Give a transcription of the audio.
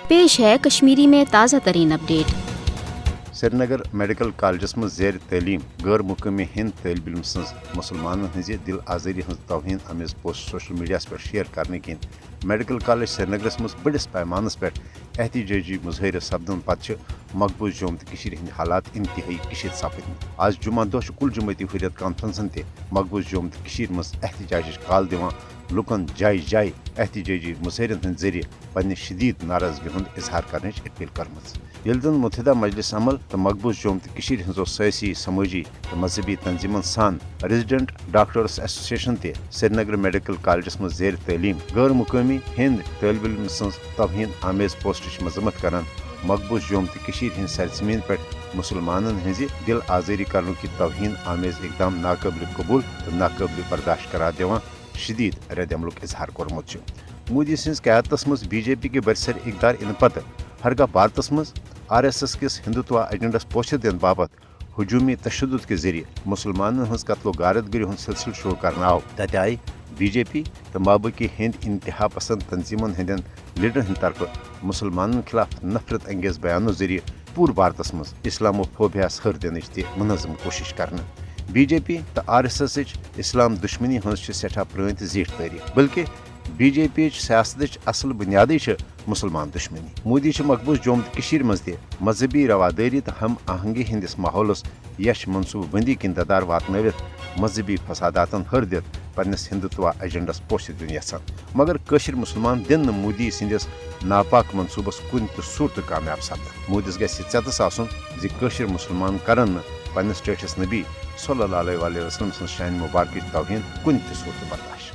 پیش ہے کشمیری میں تازہ ترین اپڈیٹ۔ سری نگر میڈیکل کالجس مز زیر تعلیم غیر مقامی ہند طالب علم سن مسلمانن ہز دل آزاری ہز توہین آمیز پوسٹ سوشل میڈیا پہ شیئر کرنے کن میڈیکل کالج سری نگرس مز بڑس پیمانس پہ احتجاجی مظاہرہ سپدن پتہ مقبوض جوم تو ہند حالات انتہائی کشید سپدمت۔ آج جمعہ دہ کل جمعیتی حریت کانفرنسن تہ مقبوض جوم تو مز احتجاج کال دِوان لکن جائے جائے احتجاجی مظاہرن ہند ذریعہ پنہ شدید ناراضگی ہند اظہار کرنے اپیل کرمز۔ یل زن متحدہ مجلس عمل تو مقبوض جوم تو ہزو سیاسی سماجی تو مذہبی تنظیمن سان ریزیڈنٹ ڈاکٹرس ایسوسیشن تہ سری نگر میڈیکل کالجس مز زیر تعلیم غیر مقامی ہند طالب علم سن توہین آمیز پوسٹچ مذمت کران مقبوض جوم تو ہند سرزمین پہ مسلمانن ہز دل آزاری کرنے کی توہین آمیز اقدام ناقابل قبول تو ناقابل برداشت قرار دیوان شدید رد عملک اظہار کورمت۔ مودی سز قیادت مز بی جے پی کے برسر اقدار ان پتہ ہرگاہ بھارتس مز آر ایس ایس کس ہندوتوا ایجنڈس پوچھر دن باپت ہجومی تشدد کے ذریعے مسلمانن ہز قتل و غارت گری ہند سلسلہ شروع کرنا آو، تتہ آئی بی جے پی تو مابقی ہند انتہا پسند تنظیمن ہندین لیڈرن ہند طرف مسلمانن خلاف نفرت انگیز بیانوں ذریعے پور بھارتس مز اسلامو فوبیاس ہر دنچ تہ منظم کوشش کرنا۔ بی جے پی تو آر ایس ایس اسلام دشمنی ہز سٹھا پران تو زیٹھ تاریخ، بلکہ بی جے پی سیاست اصل بنیادی مسلمان دشمنی۔ مودی مقبوض جوم تو مز تہ مذہبی رواداری تو ہم آہنگی ہندس ماحولس یش منصوبہ بندی کن ددار واتنوت مذہبی فساداتن ہر دت پنس ہندوتوا ایجنڈس پوچھ دن یژھان، مگر قشر مسلمان دن مودی سندس ناپاک منصوبس کن تہ صورت کامیاب سپدن۔ مودس گژھِ ژیتس آسن زِ قشر مسلمان کرن پنس ٹھٹھس نبی صلی اللہ علیہ وسلم سن شان مبارکچ توہین کن تہ صورت برداشت۔